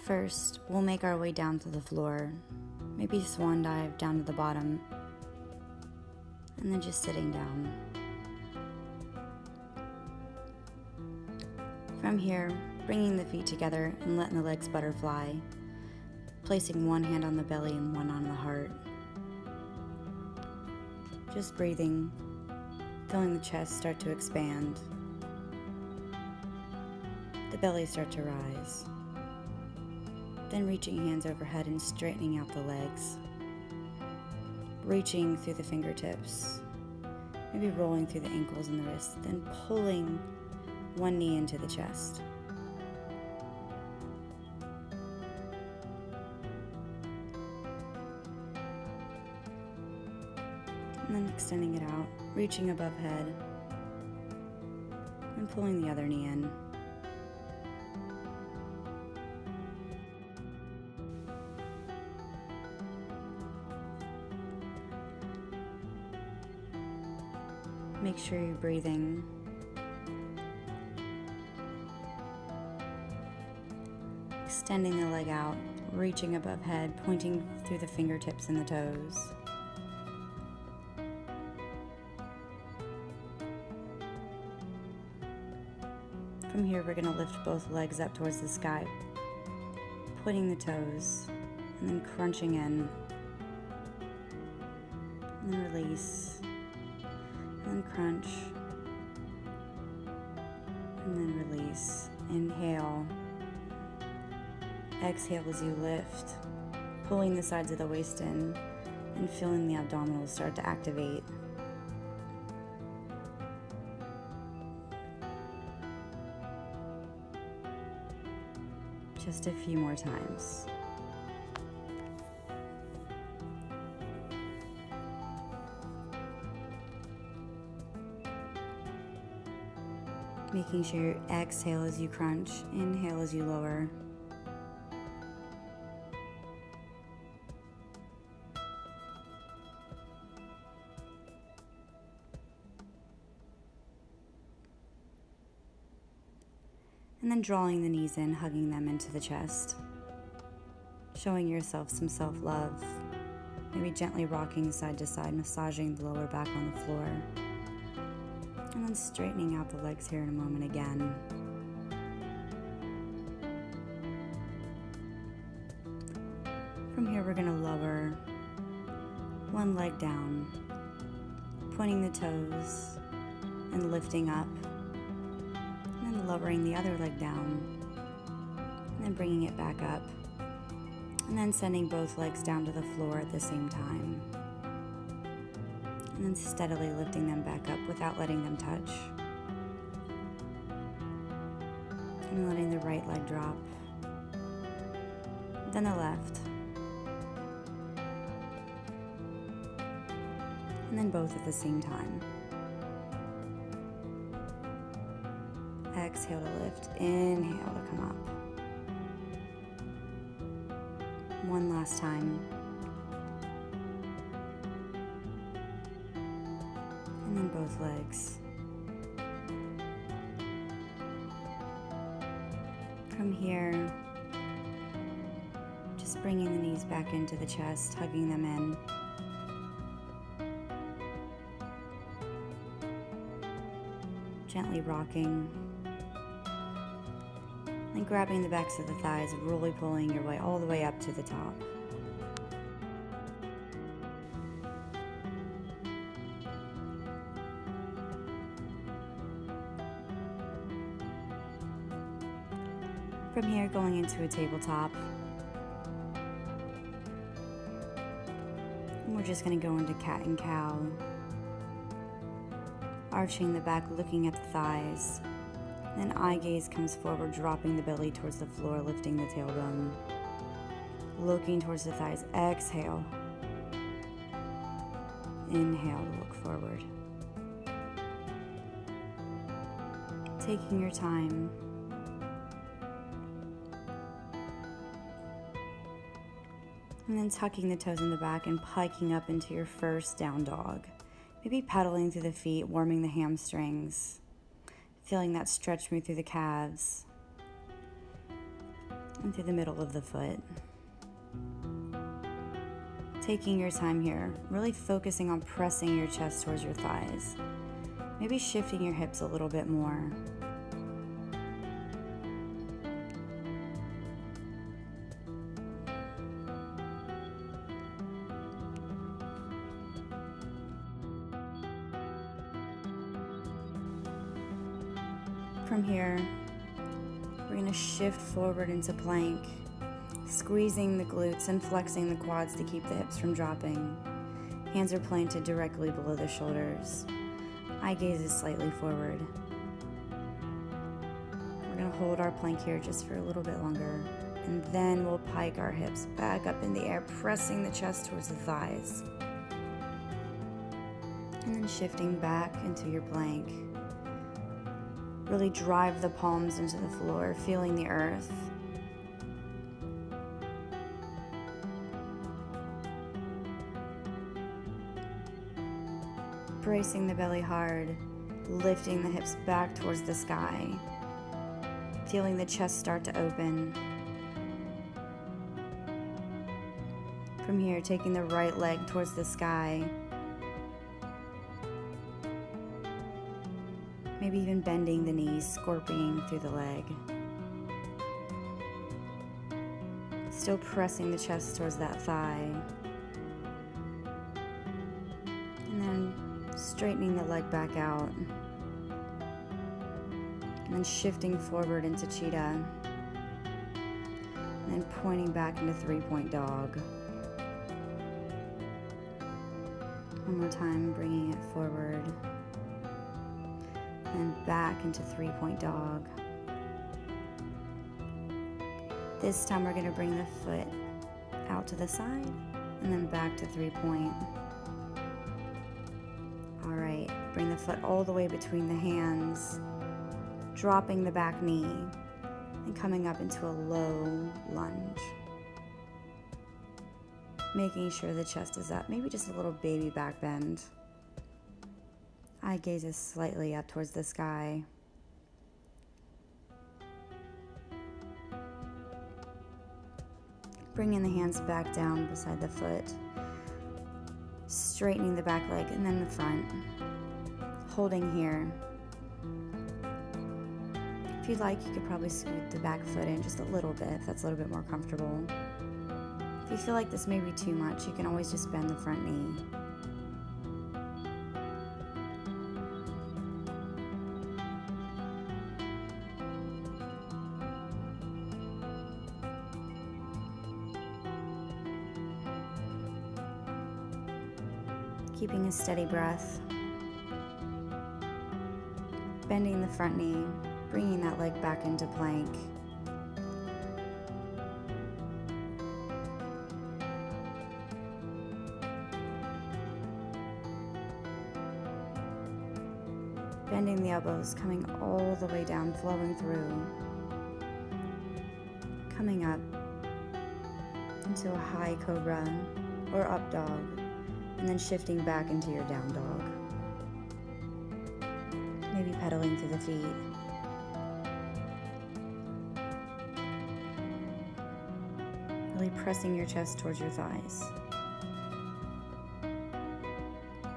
First, we'll make our way down to the floor, maybe swan dive down to the bottom, and then just sitting down. From here, bringing the feet together and letting the legs butterfly, placing one hand on the belly and one on the heart. Just breathing, feeling the chest start to expand, the belly start to rise. Then reaching hands overhead and straightening out the legs, reaching through the fingertips, maybe rolling through the ankles and the wrists, then pulling one knee into the chest. And then extending it out, reaching above head, and pulling the other knee in. Make sure you're breathing. Extending the leg out, reaching above head, pointing through the fingertips and the toes. From here, we're going to lift both legs up towards the sky, pointing the toes, and then crunching in, and then release, and then crunch, and then release. Inhale, exhale as you lift, pulling the sides of the waist in and feeling the abdominals start to activate. Just a few more times. Making sure you exhale as you crunch, inhale as you lower. And then drawing the knees in, hugging them into the chest. Showing yourself some self-love. Maybe gently rocking side to side, massaging the lower back on the floor. And then straightening out the legs here in a moment again. From here, we're going to lower one leg down, pointing the toes and lifting up. Lowering the other leg down, and then bringing it back up, and then sending both legs down to the floor at the same time, and then steadily lifting them back up without letting them touch, and letting the right leg drop, then the left, and then both at the same time. Exhale to lift, inhale to come up. One last time. And then both legs. From here, just bringing the knees back into the chest, hugging them in. Gently rocking. And grabbing the backs of the thighs, really pulling your way all the way up to the top. From here, going into a tabletop. And we're just going to go into cat and cow. Arching the back, looking at the thighs. Then eye gaze comes forward, dropping the belly towards the floor, lifting the tailbone. Looking towards the thighs, exhale. Inhale to look forward. Taking your time. And then tucking the toes in the back and piking up into your first down dog. Maybe pedaling through the feet, warming the hamstrings. Feeling that stretch move through the calves. and through the middle of the foot. Taking your time here, really focusing on pressing your chest towards your thighs. Maybe shifting your hips a little bit more. From here, we're going to shift forward into plank, squeezing the glutes and flexing the quads to keep the hips from dropping. Hands are planted directly below the shoulders. Eye gaze is slightly forward. We're going to hold our plank here just for a little bit longer, and then we'll pike our hips back up in the air, pressing the chest towards the thighs. And then shifting back into your plank. Really drive the palms into the floor, feeling the earth. Bracing the belly hard, lifting the hips back towards the sky. Feeling the chest start to open. From here, taking the right leg towards the sky. Maybe even bending the knees, scorpioning through the leg. Still pressing the chest towards that thigh. And then straightening the leg back out. And then shifting forward into cheetah. And then pointing back into 3-point dog. One more time, bringing it forward. And back into 3-point dog. This time we're going to bring the foot out to the side and then back to 3-point. Alright, bring the foot all the way between the hands, dropping the back knee and coming up into a low lunge. Making sure the chest is up, maybe just a little baby back bend. Eye gaze is slightly up towards the sky. Bringing the hands back down beside the foot. Straightening the back leg and then the front. Holding here. If you'd like, you could probably scoot the back foot in just a little bit if that's a little bit more comfortable. If you feel like this may be too much, you can always just bend the front knee. Keeping a steady breath. Bending the front knee, bringing that leg back into plank. Bending the elbows, coming all the way down, flowing through. Coming up into a high cobra or up dog. And then shifting back into your down dog. Maybe pedaling through the feet. Really pressing your chest towards your thighs.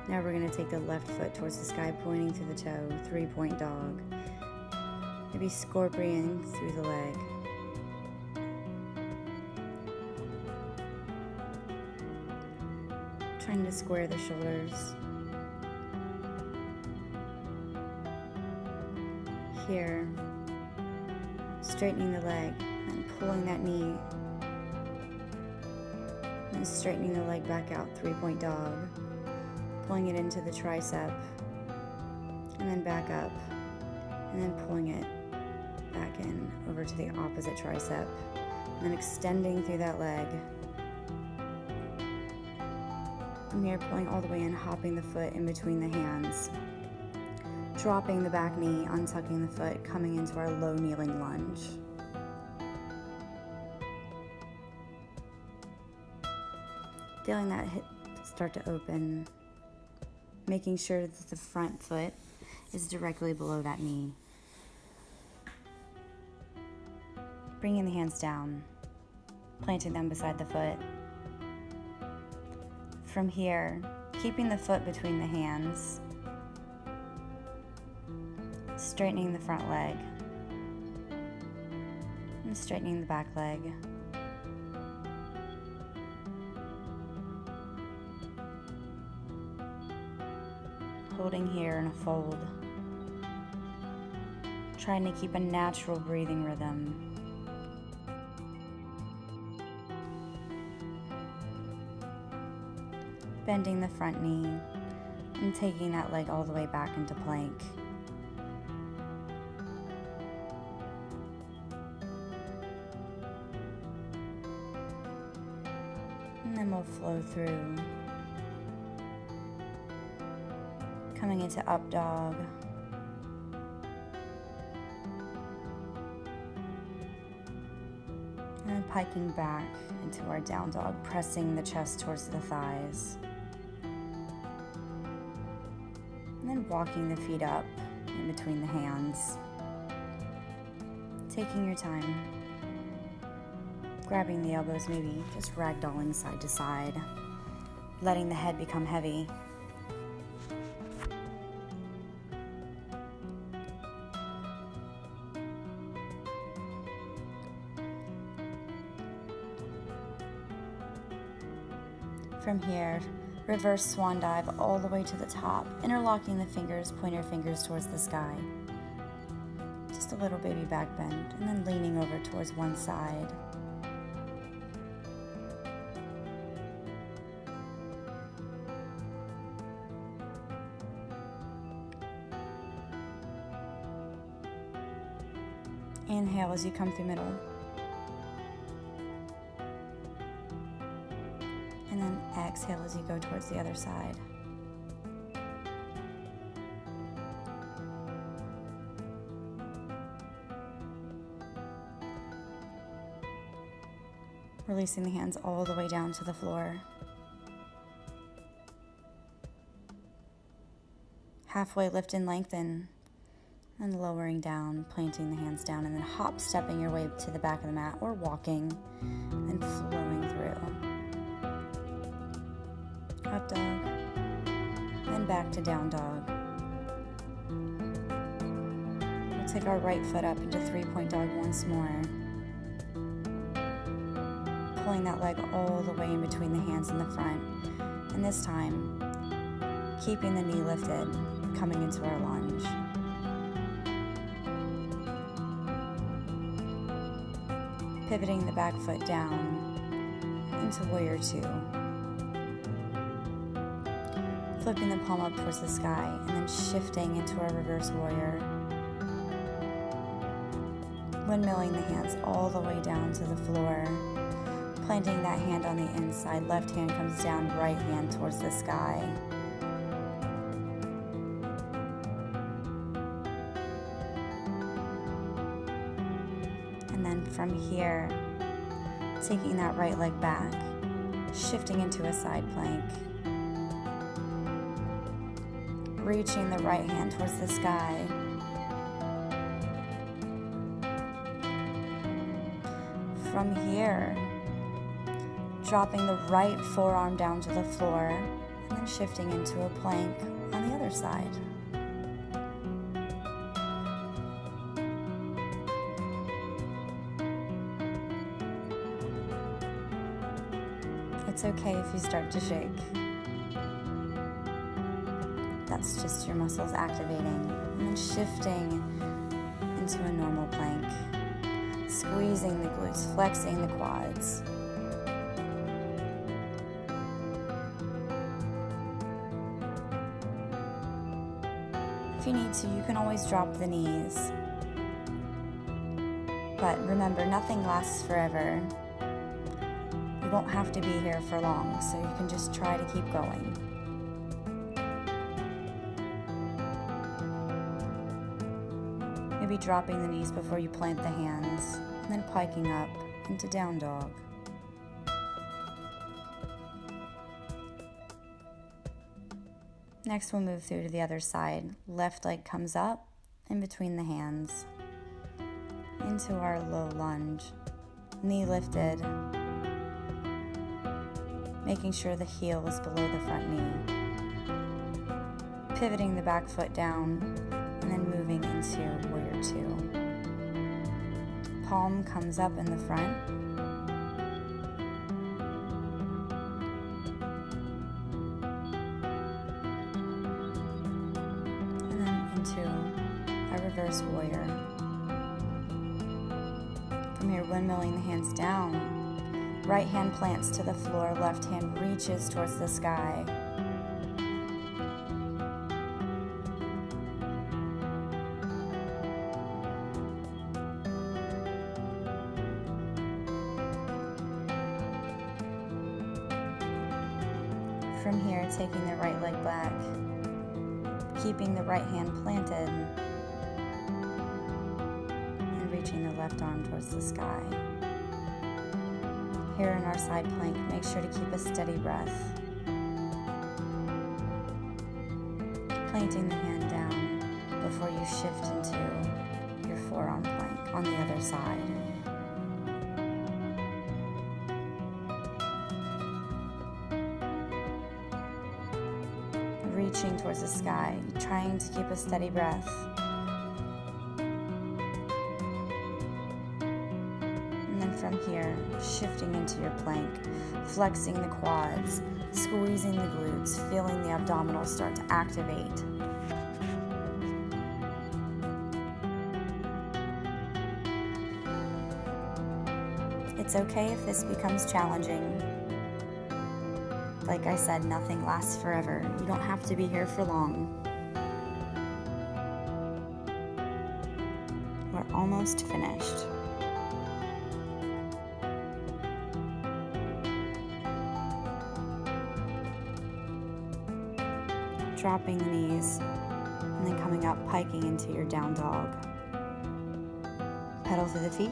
Now we're going to take the left foot towards the sky, pointing to the toe, 3-point dog. Maybe scorpioning through the leg. Trying to square the shoulders. Here, straightening the leg and pulling that knee. And straightening the leg back out, 3-point dog. Pulling it into the tricep. And then back up. And then pulling it back in over to the opposite tricep. And then extending through that leg. From here, pulling all the way in, hopping the foot in between the hands. Dropping the back knee, untucking the foot, coming into our low kneeling lunge. Feeling that hip start to open. Making sure that the front foot is directly below that knee. Bringing the hands down, planting them beside the foot. From here, keeping the foot between the hands, straightening the front leg, and straightening the back leg. Holding here in a fold, trying to keep a natural breathing rhythm. Bending the front knee and taking that leg all the way back into plank. And then we'll flow through, coming into up dog. And then piking back into our down dog, pressing the chest towards the thighs. And then walking the feet up in between the hands. Taking your time. Grabbing the elbows, maybe just ragdolling side to side. Letting the head become heavy. From here, reverse swan dive all the way to the top, interlocking the fingers, pointer fingers towards the sky. Just a little baby back bend, and then leaning over towards one side. Inhale as you come through middle. And then exhale as you go towards the other side. Releasing the hands all the way down to the floor. Halfway lift and lengthen, and lowering down, planting the hands down, and then hop stepping your way to the back of the mat or walking and flowing through. Up dog, then back to down dog. We'll take our right foot up into 3-point dog once more. Pulling that leg all the way in between the hands in the front. And this time, keeping the knee lifted, coming into our lunge. Pivoting the back foot down into warrior 2. Flipping the palm up towards the sky and then shifting into our reverse warrior. Windmilling the hands all the way down to the floor. Planting that hand on the inside, left hand comes down, right hand towards the sky. And then from here, taking that right leg back, shifting into a side plank. Reaching the right hand towards the sky. From here, dropping the right forearm down to the floor and then shifting into a plank on the other side. It's okay if you start to shake. That's just your muscles activating and then shifting into a normal plank. Squeezing the glutes, flexing the quads. If you need to, you can always drop the knees. But remember, nothing lasts forever. You won't have to be here for long, so you can just try to keep going. Maybe dropping the knees before you plant the hands, and then piking up into down dog. Next, we'll move through to the other side. Left leg comes up in between the hands. into our low lunge, knee lifted, making sure the heel is below the front knee. Pivoting the back foot down, and then moving into Warrior Two. Palm comes up in the front. And then into a reverse warrior. From here, windmilling the hands down. Right hand plants to the floor, left hand reaches towards the sky. From here, taking the right leg back, keeping the right hand planted, and reaching the left arm towards the sky. Here in our side plank, make sure to keep a steady breath. Planting the hand down before you shift into your forearm plank on the other side. Reaching towards the sky, trying to keep a steady breath. And then from here, shifting into your plank, flexing the quads, squeezing the glutes, feeling the abdominals start to activate. It's okay if this becomes challenging. Like I said, nothing lasts forever. You don't have to be here for long. We're almost finished. Dropping the knees, and then coming up, piking into your down dog. Pedal through the feet.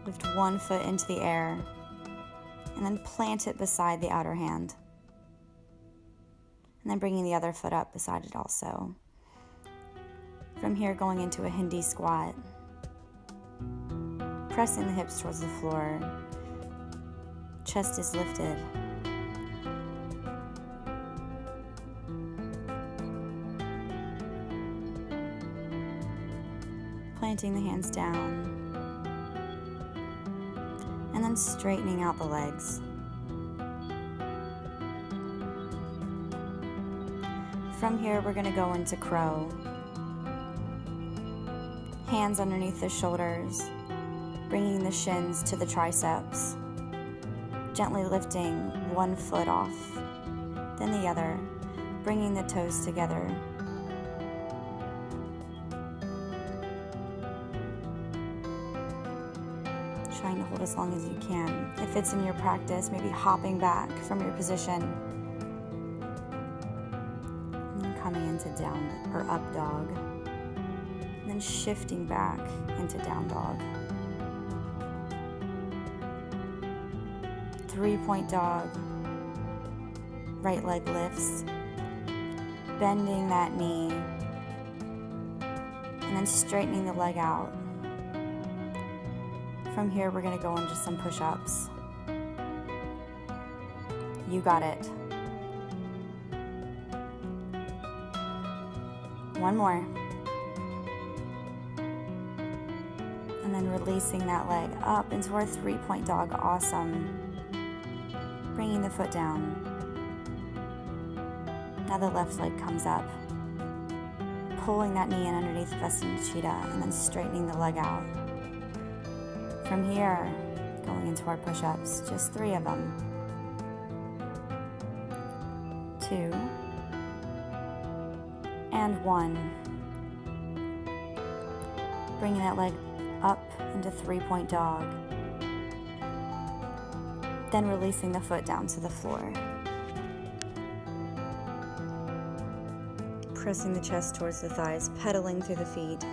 Lift one foot into the air, and then plant it beside the outer hand. And then bringing the other foot up beside it also. From here, going into a Hindi squat. Pressing the hips towards the floor. Chest is lifted. Planting the hands down. And then straightening out the legs. From here, we're going to go into crow. Hands underneath the shoulders, bringing the shins to the triceps. Gently lifting one foot off, then the other, bringing the toes together. Trying to hold as long as you can. If it's in your practice, maybe hopping back from your position. And then coming into down or up dog. And then shifting back into down dog. 3-point dog. Right leg lifts. Bending that knee. And then straightening the leg out. From here, we're going to go into some push-ups. You got it. One more. And then releasing that leg up into our 3-point dog. Awesome. Bringing the foot down. Now the left leg comes up. Pulling that knee in underneath Vesting Cheetah and then straightening the leg out. From here, going into our push-ups, just 3 of them. 2 and 1. Bringing that leg up into 3-point dog. Then releasing the foot down to the floor. Pressing the chest towards the thighs, pedaling through the feet.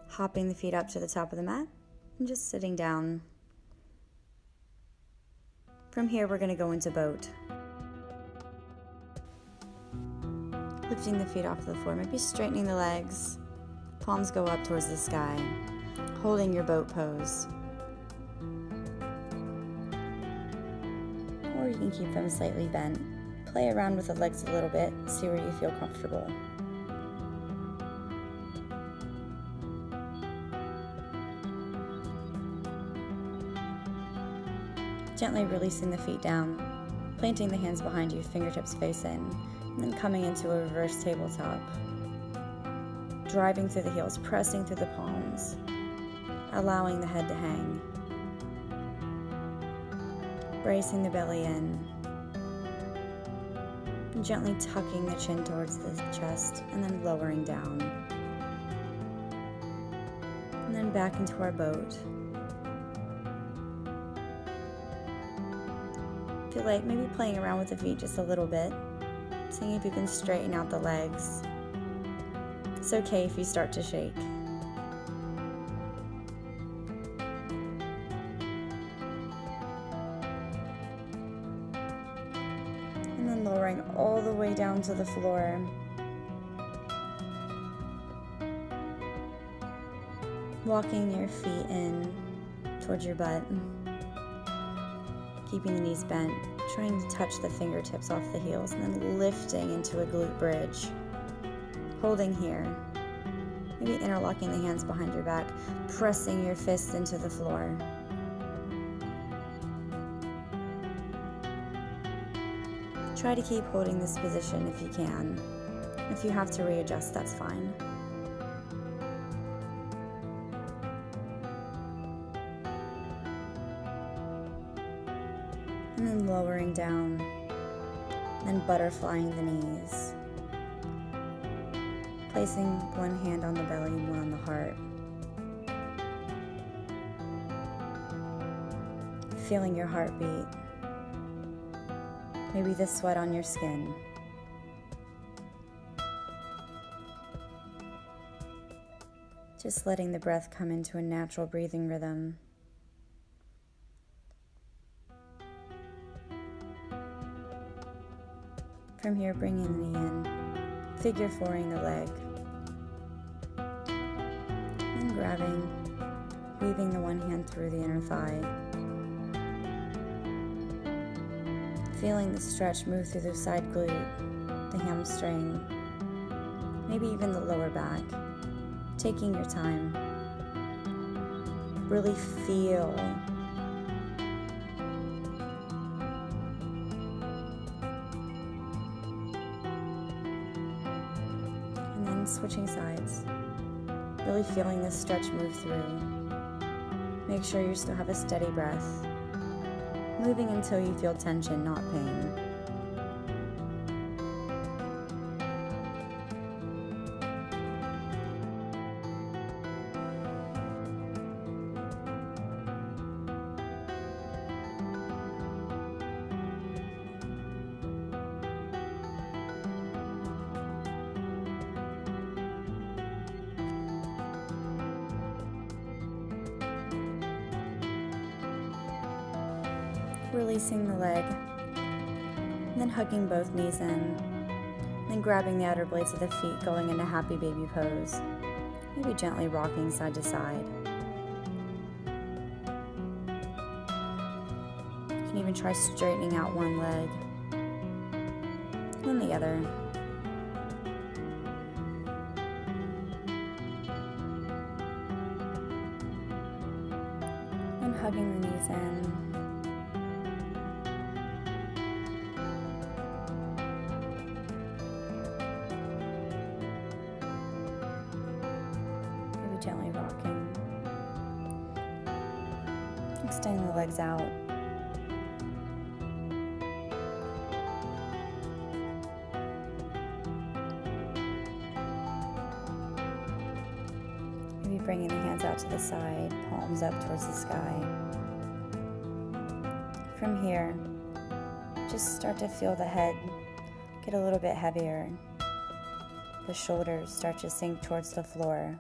Hopping the feet up to the top of the mat and just sitting down. From here, we're going to go into boat. Lifting the feet off the floor, maybe straightening the legs. Palms go up towards the sky, holding your boat pose. Or you can keep them slightly bent. Play around with the legs a little bit, see where you feel comfortable. Gently releasing the feet down, planting the hands behind you, fingertips face in, and then coming into a reverse tabletop. Driving through the heels, pressing through the palms, allowing the head to hang. Bracing the belly in, and gently tucking the chin towards the chest, and then lowering down. And then back into our boat. If you like, maybe playing around with the feet just a little bit, seeing if you can straighten out the legs. It's okay if you start to shake. And then lowering all the way down to the floor. Walking your feet in towards your butt. Keeping the knees bent, trying to touch the fingertips off the heels, and then lifting into a glute bridge. Holding here. Maybe interlocking the hands behind your back, pressing your fists into the floor. Try to keep holding this position if you can. If you have to readjust, that's fine. And then lowering down, and butterflying the knees. Placing one hand on the belly and one on the heart. Feeling your heartbeat. Maybe the sweat on your skin. Just letting the breath come into a natural breathing rhythm. From here, bringing the knee in, figure fouring the leg, and grabbing, weaving the one hand through the inner thigh, feeling the stretch move through the side glute, the hamstring, maybe even the lower back, taking your time. Really feel switching sides, really feeling this stretch move through. Make sure you still have a steady breath, moving until you feel tension, not pain. Releasing the leg, and then hugging both knees in, then grabbing the outer blades of the feet, going into happy baby pose, maybe gently rocking side to side. You can even try straightening out one leg, then the other. And hugging the knees in. Gently rocking, extending the legs out, maybe bringing the hands out to the side, palms up towards the sky. From here, just start to feel the head get a little bit heavier, the shoulders start to sink towards the floor.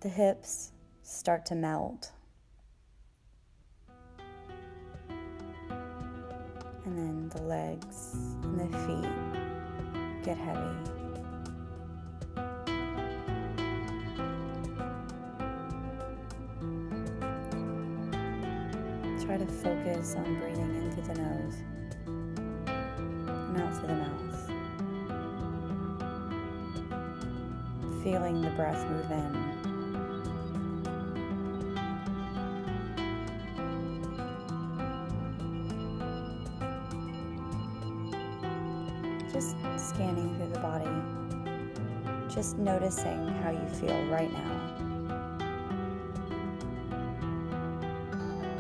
The hips start to melt. And then the legs and the feet get heavy. Try to focus on breathing in through the nose and out through the mouth. Feeling the breath move in. Just scanning through the body, just noticing how you feel right now.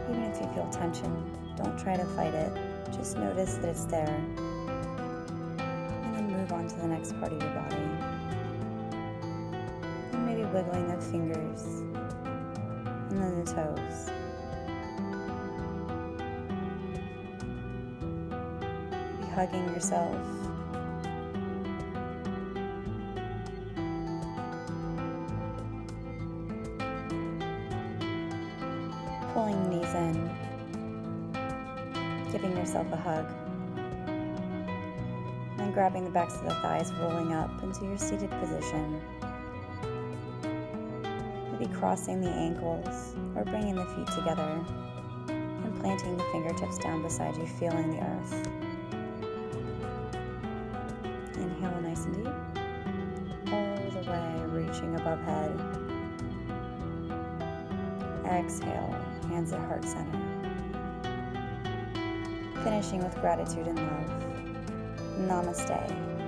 Even if you feel tension, don't try to fight it, just notice that it's there, and then move on to the next part of your body. And maybe wiggling the fingers, and then the toes. Maybe hugging yourself. Pulling the knees in, giving yourself a hug, and then grabbing the backs of the thighs, rolling up into your seated position. Maybe crossing the ankles or bringing the feet together and planting the fingertips down beside you, feeling the earth. Inhale nice and deep, all the way reaching above head. Exhale, hands at heart center. Finishing with gratitude and love. Namaste.